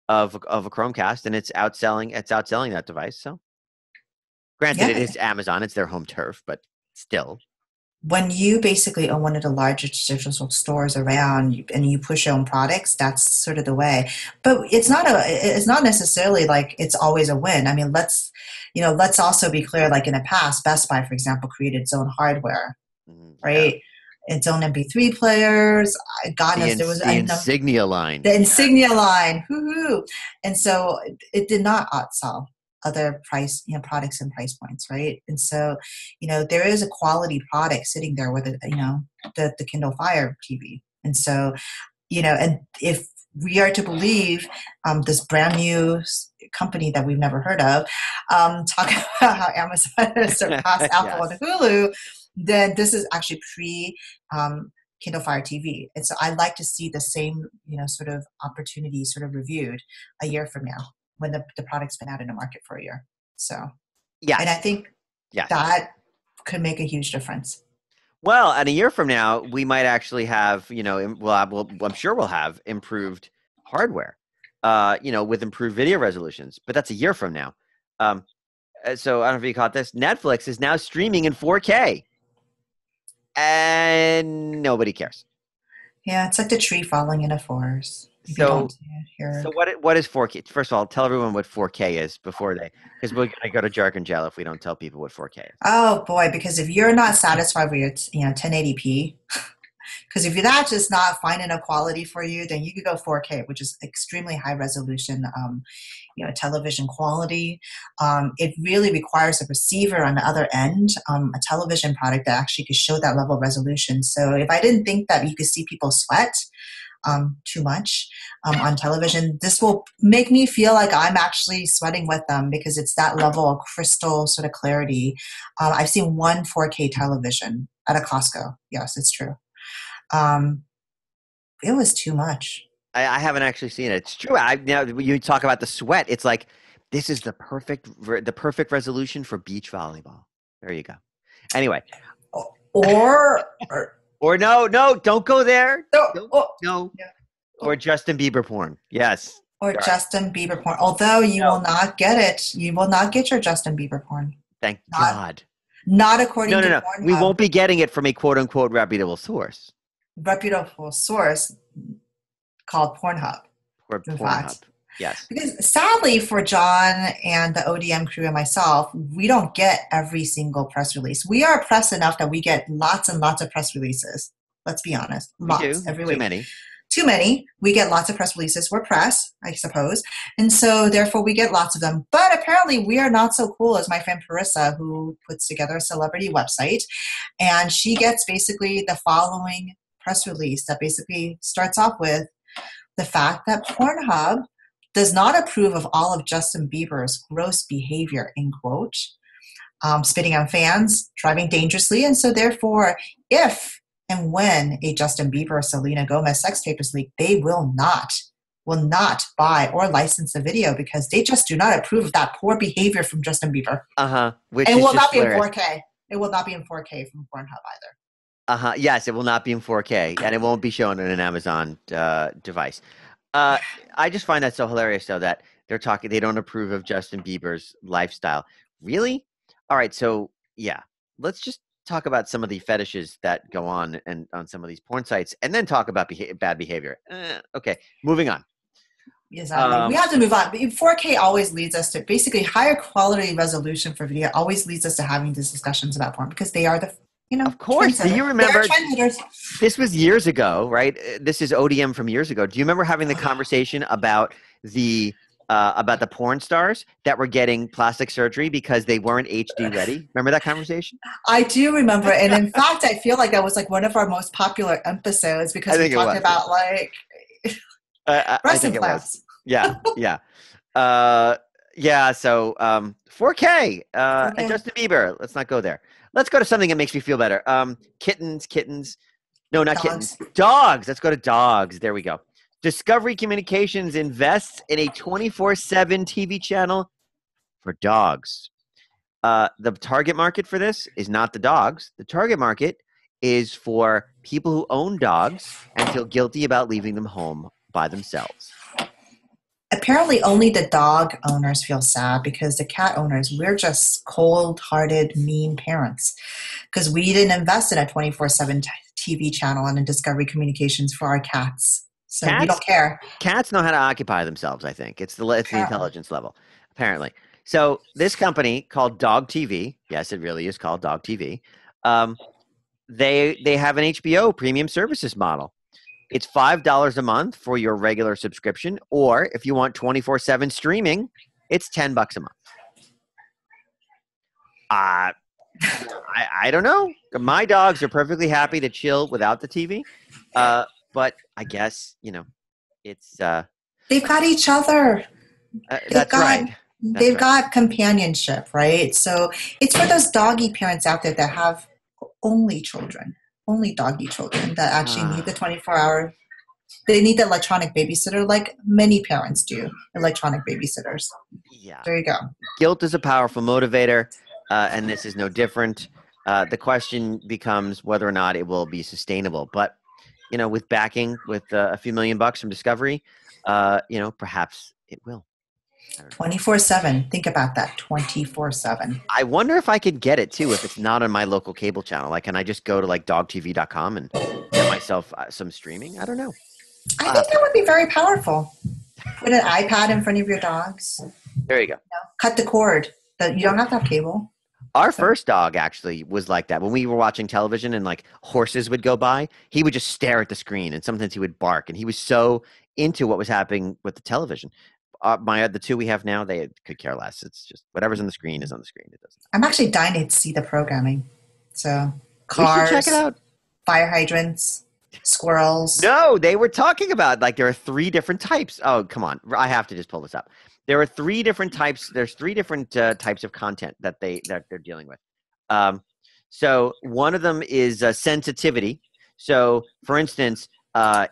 of a Chromecast, and it's outselling that device. So, granted, it is Amazon; it's their home turf, but still. When you basically own one of the largest digital stores around and you push your own products, that's sort of the way. But it's not necessarily like it's always a win. I mean, let's also be clear, like in the past, Best Buy, for example, created its own hardware, right? Yeah. Its own MP3 players. God knows there was the Insignia line. The Insignia line. Woohoo! And so it did not outsell other products and price points, right? And so, there is a quality product sitting there with the Kindle Fire TV. And so, and if we are to believe this brand new company that we've never heard of, talk about how Amazon has surpassed Apple and Hulu, then this is actually pre Kindle Fire TV. And so I'd like to see the same, sort of opportunity sort of reviewed a year from now, when the product's been out in the market for a year. So, and I think that could make a huge difference. Well, and a year from now, we might actually have, I'm sure we'll have improved hardware, with improved video resolutions. But that's a year from now. So I don't know if you caught this. Netflix is now streaming in 4K, and nobody cares. Yeah, it's like the tree falling in a forest. So what is 4K? First of all, tell everyone what 4K is because we're going to go to jargon jail if we don't tell people what 4K is. Oh boy, because if you're not satisfied with your 1080p, because if that's just not fine enough quality for you, then you could go 4K, which is extremely high resolution, television quality. It really requires a receiver on the other end, a television product that actually could show that level of resolution. So if I didn't think that you could see people sweat too much on television, this will make me feel like I'm actually sweating with them because it's that level of crystal sort of clarity. I've seen one 4K television at a Costco. Yes, it's true. It was too much. I haven't actually seen it. It's true. Now you talk about the sweat. It's like this is the perfect resolution for beach volleyball. There you go. Anyway, or no, don't go there. No. Yeah. Or Justin Bieber porn. Yes. Or Justin Bieber porn. Although you will not get it. You will not get your Justin Bieber porn. Thank God. Not according to No. We won't be getting it from a quote-unquote reputable source. Reputable source called PornHub. Or PornHub. Yes. Because sadly for John and the ODM crew and myself, we don't get every single press release. We are press enough that we get lots and lots of press releases. Let's be honest. Lots every week. Too many. We get lots of press releases. We're press, I suppose. And so therefore we get lots of them. But apparently we are not so cool as my friend Parissa, who puts together a celebrity website. And she gets basically the following press release that basically starts off with the fact that Pornhub does not approve of all of Justin Bieber's gross behavior, in quote, spitting on fans, driving dangerously. And so therefore, if and when a Justin Bieber or Selena Gomez sex tape is leaked, they will not buy or license the video because they just do not approve of that poor behavior from Justin Bieber. And it will not be in 4K. It will not be in 4K from Pornhub either. Yes, it will not be in 4K, and it won't be shown on an Amazon device. I just find that so hilarious, though, that they don't approve of Justin Bieber's lifestyle. Really? All right, so yeah, let's just talk about some of the fetishes that go on and on some of these porn sites, and then talk about bad behavior. Okay, moving on. Exactly. We have to move on. 4K always leads us to basically higher quality resolution for video. Always leads us to having these discussions about porn because they are the of course. Do you remember? This was years ago, right? This is ODM from years ago. Do you remember having the conversation about the porn stars that were getting plastic surgery because they weren't HD ready? Remember that conversation? I do remember, and in fact, I feel like that was like one of our most popular episodes because we talked about like breast implants. Yeah. So 4K and Justin Bieber. Let's not go there. Let's go to something that makes me feel better. Kittens. No, not Dogs. kittens. Dogs. Let's go to dogs. There we go. Discovery Communications invests in a 24/7 TV channel for dogs. The target market for this is not the dogs. The target market is for people who own dogs and feel guilty about leaving them home by themselves. Apparently, only the dog owners feel sad because the cat owners, we're just cold-hearted, mean parents because we didn't invest in a 24/7 TV channel and a Discovery Communications for our cats. So we don't care. Cats know how to occupy themselves, I think. It's the intelligence level, apparently. So this company called Dog TV, yes, it really is called Dog TV, they have an HBO premium services model. It's $5 a month for your regular subscription, or if you want 24/7 streaming, it's $10 a month. I don't know. My dogs are perfectly happy to chill without the TV, but I guess it's they've got each other. That's right. They've got companionship, right? So it's for those doggy parents out there that have only doggy children that actually need the 24-hour. They need the electronic babysitter like many parents do, electronic babysitters. Yeah. There you go. Guilt is a powerful motivator, and this is no different. The question becomes whether or not it will be sustainable. But, with backing, with a few $1,000,000 from Discovery, perhaps it will. 24/7. Think about that. 24/7. I wonder if I could get it too if it's not on my local cable channel. Like, can I just go to dogtv.com and get myself some streaming? I don't know. I think that would be very powerful. Put an iPad in front of your dogs. There you go. Cut the cord. You don't have to have cable. Our first dog actually was like that. When we were watching television and horses would go by, he would just stare at the screen and sometimes he would bark. And he was so into what was happening with the television. The two we have now, they could care less. It's just whatever's on the screen is on the screen. It doesn't. I'm actually dying to see the programming. So cars, check it out. Fire hydrants, squirrels. No, they were talking about there are 3 different types. Oh, come on! I have to just pull this up. There are 3 different types. There's 3 different types of content that they're dealing with. So one of them is sensitivity. So, for instance,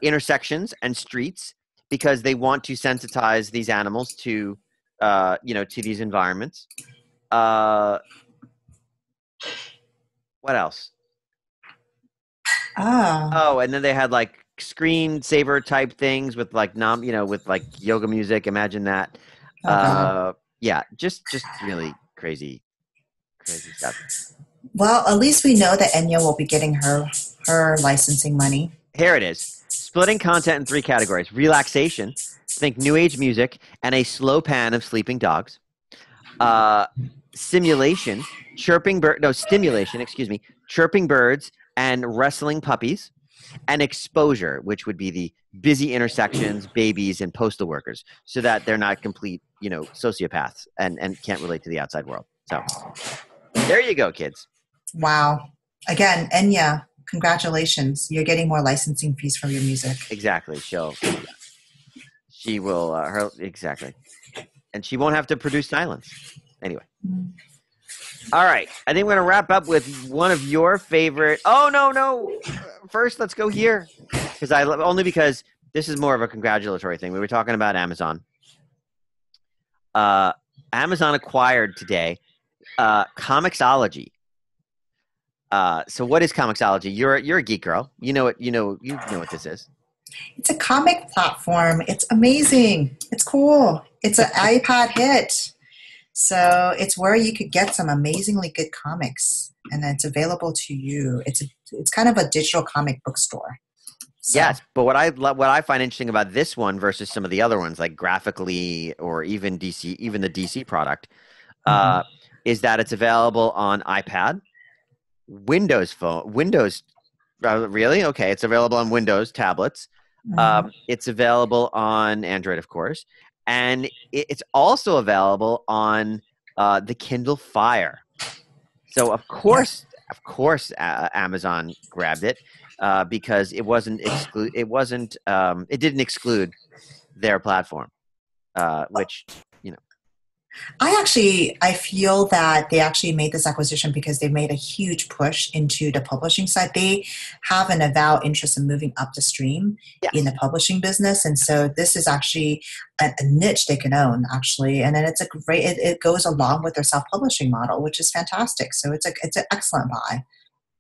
intersections and streets, because they want to sensitize these animals to these environments. What else? Oh, and then they had screensaver type things with with yoga music. Imagine that. Yeah, just really crazy stuff. Well, at least we know that Enya will be getting her licensing money. Here it is. Splitting content in 3 categories: relaxation, think new age music, and a slow pan of sleeping dogs. Stimulation, chirping birds and wrestling puppies. And exposure, which would be the busy intersections, babies, and postal workers, so that they're not complete, sociopaths and can't relate to the outside world. So there you go, kids. Wow. Again, Enya, congratulations. You're getting more licensing fees from your music. Exactly. She will, exactly. And she won't have to produce silence. Anyway. All right. I think we're going to wrap up with one of your favorite. Oh, no. First, let's go here. Because this is more of a congratulatory thing. We were talking about Amazon. Amazon acquired today Comixology. So what is Comixology? You're a geek girl. You know what this is. It's a comic platform. It's amazing. It's cool. It's an iPad hit. So it's where you could get some amazingly good comics, and it's available to you. It's kind of a digital comic book store. So. Yes, but what I find interesting about this one versus some of the other ones, like graphically or even the DC product, is that it's available on iPad, Windows phone, really? Okay, it's available on Windows tablets. It's available on Android, of course. And it's also available on the Kindle Fire. So of course, Amazon grabbed it because it didn't exclude their platform, which I feel that they actually made this acquisition because they made a huge push into the publishing side. They have an avowed interest in moving up the stream in the Yes. publishing business, and so this is actually a niche they can own actually. And then it's a great. It goes along with their self-publishing model, which is fantastic. So it's an excellent buy.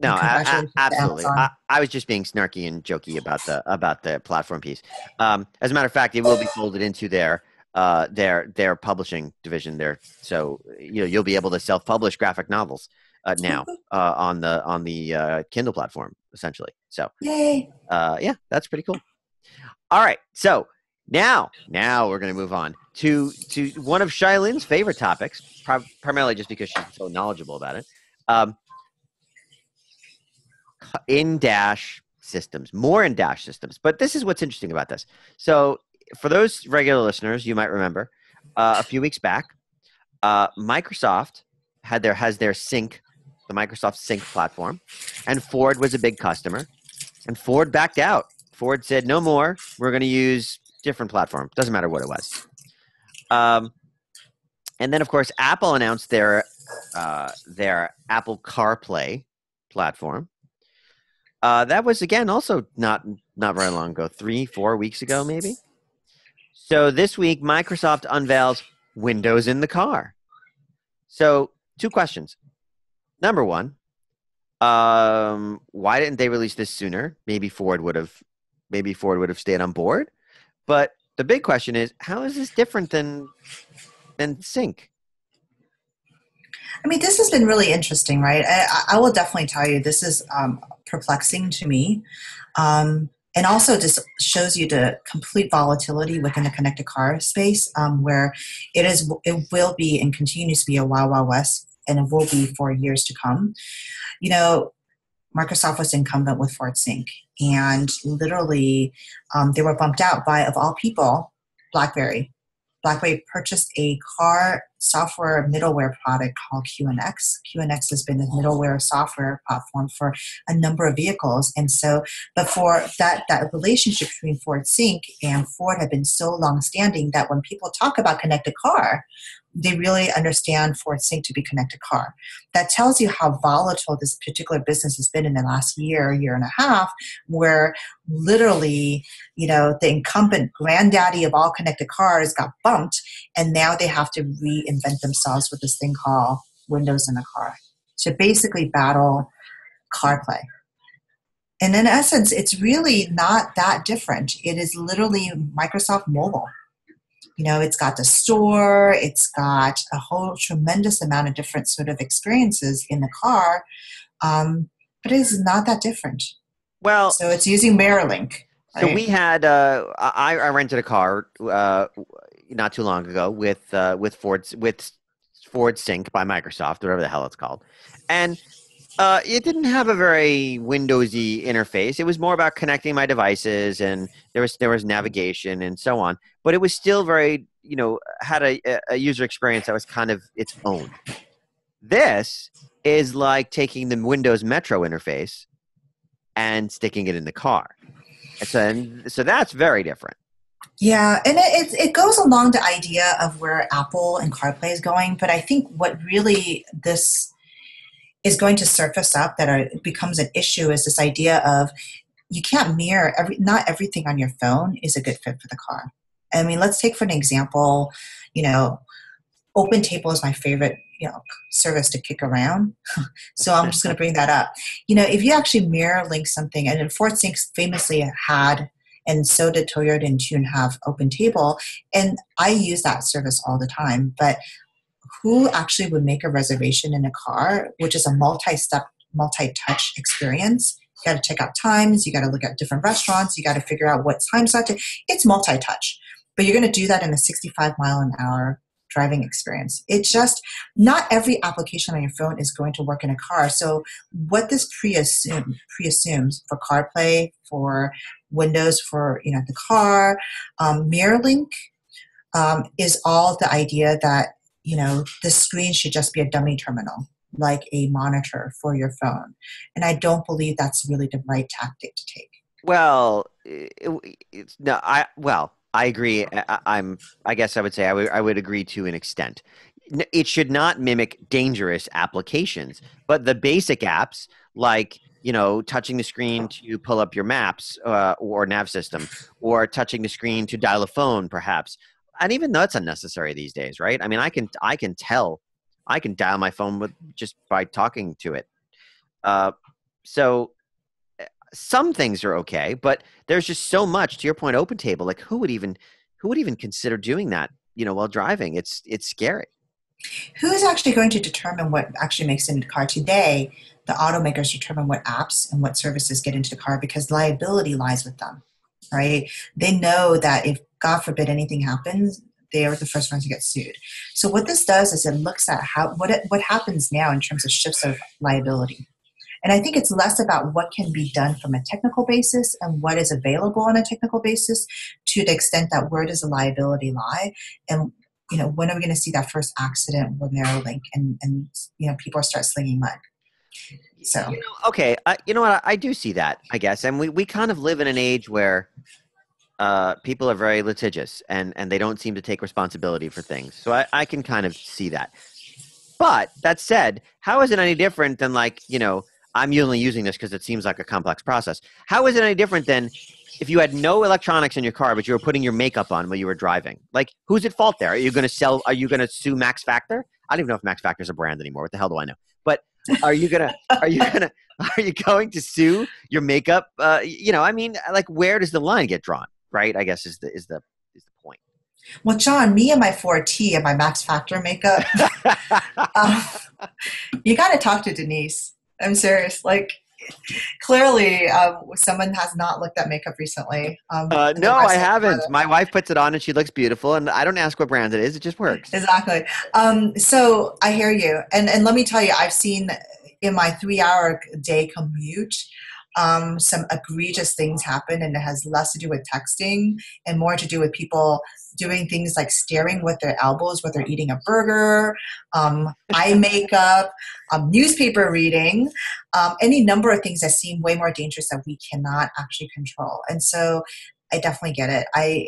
No, And congratulations to absolutely. Amazon. I was just being snarky and jokey about the platform piece. As a matter of fact, it will be folded into their publishing division there. So you'll be able to self-publish graphic novels now on the Kindle platform essentially. So Yay! yeah, that's pretty cool. All right, so now we're going to move on to one of Chia-Lin's favorite topics, primarily just because she's so knowledgeable about it. In-dash systems, more in-dash systems. But this is what's interesting about this. So for those regular listeners, you might remember a few weeks back, Microsoft has their Sync, the Microsoft Sync platform, and Ford was a big customer, and Ford backed out. Ford said, no more. We're going to use different platform. Doesn't matter what it was. And then, of course, Apple announced their Apple CarPlay platform. That was, again, also not very long ago, 3-4 weeks ago, maybe. So this week, Microsoft unveils Windows in the car. So 2 questions. Number 1, why didn't they release this sooner? Maybe Ford would have stayed on board. But the big question is, how is this different than Sync? I mean, this has been really interesting, right? I will definitely tell you this is perplexing to me. And also just shows you the complete volatility within the connected car space, where it will be and continues to be a wild, wild west, and it will be for years to come. You know, Microsoft was incumbent with Ford Sync, and literally they were bumped out by, of all people, BlackBerry. BlackBerry purchased a car software middleware product called QNX. QNX has been the middleware software platform for a number of vehicles. And so, but for that relationship between Ford Sync and Ford had been so long-standing that when people talk about connected car, they really understand Ford Sync to be connected car. That tells you how volatile this particular business has been in the last year and a half, where literally, the incumbent granddaddy of all connected cars got bumped, and now they have to reinvent themselves with this thing called Windows in the car to basically battle CarPlay. And in essence, it's really not that different. It is literally Microsoft Mobile. It's got the store, it's got a whole tremendous amount of different sort of experiences in the car, but it is not that different. Well, so it's using MirrorLink. Right? So we had I rented a car not too long ago with Ford Sync by Microsoft, whatever the hell it's called, and it didn't have a very Windowsy interface. It was more about connecting my devices, and there was navigation and so on. But it was still very, had a user experience that was kind of its own. This is like taking the Windows Metro interface and sticking it in the car. So that's very different. Yeah, and it goes along the idea of where Apple and CarPlay is going. But I think what really this is going to surface up becomes an issue is this idea of you can't mirror not everything on your phone is a good fit for the car. I mean, let's take for an example, OpenTable is my favorite, service to kick around. So I'm just going to bring that up. If you actually mirror link something, and Ford Sync famously had, and so did Toyota and Tune have OpenTable, and I use that service all the time, but who actually would make a reservation in a car, which is a multi-step, multi-touch experience? You got to check out times. You got to look at different restaurants. You got to figure out what time slot. It's multi-touch, but you're going to do that in a 65 mile an hour driving experience. It's just not every application on your phone is going to work in a car. So what this preassumes for CarPlay, for Windows, for the car, MirrorLink is all the idea that the screen should just be a dummy terminal, like a monitor for your phone. And I don't believe that's really the right tactic to take. Well, I agree. I guess I would say I would agree to an extent. It should not mimic dangerous applications, but the basic apps like, touching the screen to pull up your maps or nav system, or touching the screen to dial a phone, perhaps. And even that's unnecessary these days, right? I mean, I can dial my phone with just by talking to it. Uh, so some things are okay, but there's just so much. To your point, open table. Like who would even consider doing that? While driving, it's scary. Who's actually going to determine what actually makes it into the car today? The automakers determine what apps and what services get into the car because liability lies with them, right? They know that if, God forbid, anything happens, they are the first ones to get sued. So what this does is it looks at what happens now in terms of shifts of liability. And I think it's less about what can be done from a technical basis and what is available on a technical basis to the extent that where does the liability lie, and when are we going to see that first accident where Neuralink and people start slinging mud. So Okay, you know what? I do see that, I guess, and we kind of live in an age where people are very litigious and they don't seem to take responsibility for things. So I can kind of see that. But that said, how is it any different than I'm only using this because it seems like a complex process. How is it any different than if you had no electronics in your car, but you were putting your makeup on while you were driving? Like, who's at fault there? Are you going to sue Max Factor? I don't even know if Max Factor is a brand anymore. What the hell do I know? But are you going to sue your makeup? I mean, like, where does the line get drawn? Right? I guess is the point. Well, John, me and my 4T and my Max Factor makeup, you got to talk to Denise. I'm serious. Like, clearly, someone has not looked at makeup recently. No, I haven't. My wife puts it on and she looks beautiful, and I don't ask what brand it is. It just works. Exactly. So I hear you. And let me tell you, I've seen in my 3-hour day commute, some egregious things happen, and it has less to do with texting and more to do with people doing things like staring with their elbows while they're eating a burger, eye makeup, newspaper reading, any number of things that seem way more dangerous that we cannot actually control. And so I definitely get it. I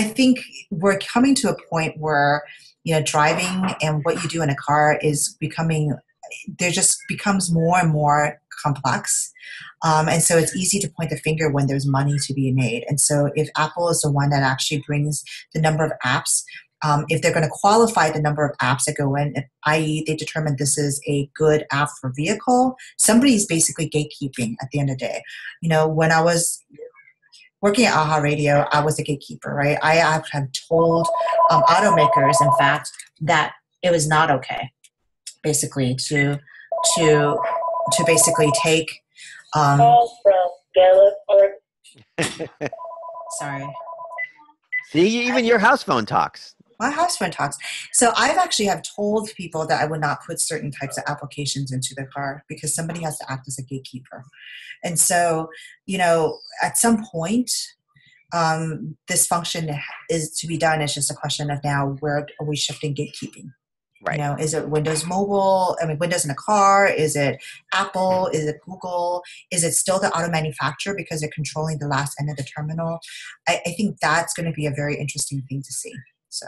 think we're coming to a point where, driving and what you do in a car is becoming, there just becomes more and more complex. And so it's easy to point the finger when there's money to be made. And so if Apple is the one that actually brings the number of apps, if they're going to qualify the number of apps that go in, i.e. they determine this is a good app for vehicle, somebody's basically gatekeeping at the end of the day. When I was working at AHA Radio, I was a gatekeeper, right? I have told automakers, in fact, that it was not okay, basically, to basically take calls from Gallup or sorry. See, even your house phone talks. My house phone talks. So I've actually have told people that I would not put certain types of applications into the car because somebody has to act as a gatekeeper. And so, at some point, this function is to be done. It's just a question of now where are we shifting gatekeeping? Right. Is it Windows Mobile? I mean, Windows in a car? Is it Apple? Is it Google? Is it still the auto manufacturer because they're controlling the last end of the terminal? I think that's going to be a very interesting thing to see. So.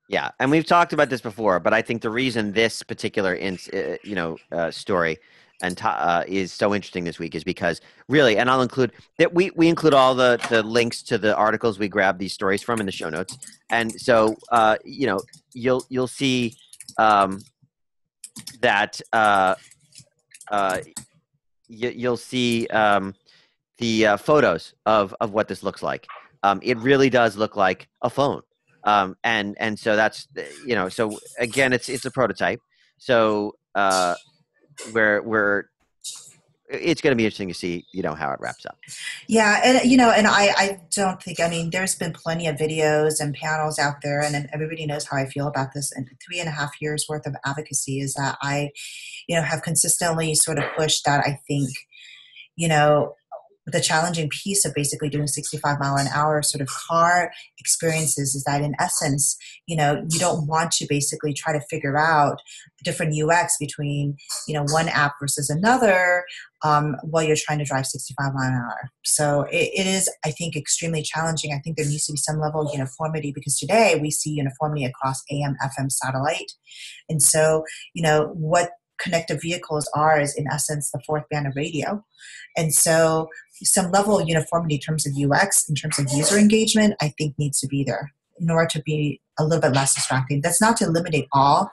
Yeah, and we've talked about this before, but I think the reason this particular story and is so interesting this week is because really, and I'll include that we include all the links to the articles we grab these stories from in the show notes, and so you'll see that you'll see the photos of what this looks like. It really does look like a phone. And so that's, so again, it's a prototype. So it's going to be interesting to see, how it wraps up. Yeah. And I don't think, there's been plenty of videos and panels out there, and everybody knows how I feel about this. And 3.5 years worth of advocacy is that I, have consistently sort of pushed that. I think, the challenging piece of basically doing 65 mile an hour sort of car experiences is that in essence, you don't want to basically try to figure out different UX between, one app versus another while you're trying to drive 65 mile an hour. So it is, I think, extremely challenging. I think there needs to be some level of uniformity because today we see uniformity across AM, FM, satellite. And so, what connected vehicles are is in essence the fourth band of radio. And so some level of uniformity in terms of UX, in terms of user engagement, I think needs to be there in order to be a little bit less distracting. That's not to eliminate all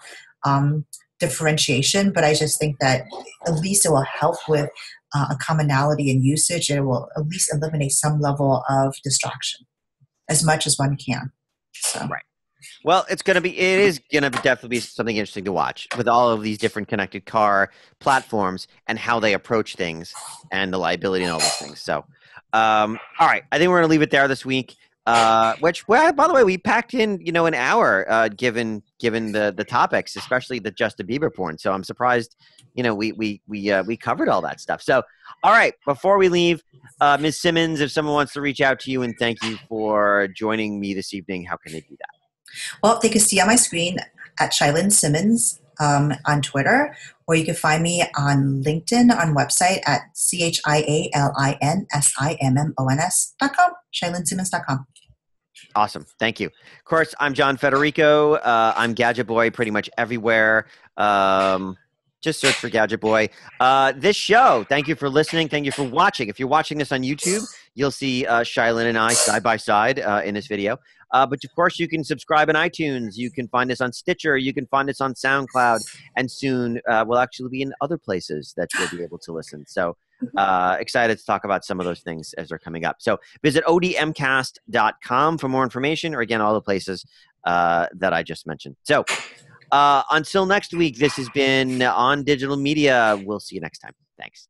differentiation, but I just think that at least it will help with a commonality in usage. It will at least eliminate some level of distraction as much as one can. So. Right. Well, it is gonna definitely be something interesting to watch with all of these different connected car platforms and how they approach things and the liability and all those things. So, all right, I think we're gonna leave it there this week. Which, well, by the way, we packed in, an hour, given the topics, especially the Justin Bieber porn. So I'm surprised, we covered all that stuff. So, all right, before we leave, Ms. Simmons, if someone wants to reach out to you and thank you for joining me this evening, how can they do that? Well, they can see on my screen at Chia-Lin Simmons on Twitter, or you can find me on LinkedIn on website at ChialinSimmons.com, ChialinSimmons.com. Awesome. Thank you. Of course, I'm John Federico. I'm Gadget Boy pretty much everywhere. Just search for Gadget Boy. This show, thank you for listening. Thank you for watching. If you're watching this on YouTube, you'll see Chia-Lin and I side by side in this video. But of course, you can subscribe on iTunes. You can find us on Stitcher. You can find us on SoundCloud. And soon we'll actually be in other places that you'll be able to listen. So excited to talk about some of those things as they're coming up. So visit odmcast.com for more information, or again, all the places that I just mentioned. So until next week, this has been On Digital Media. We'll see you next time. Thanks.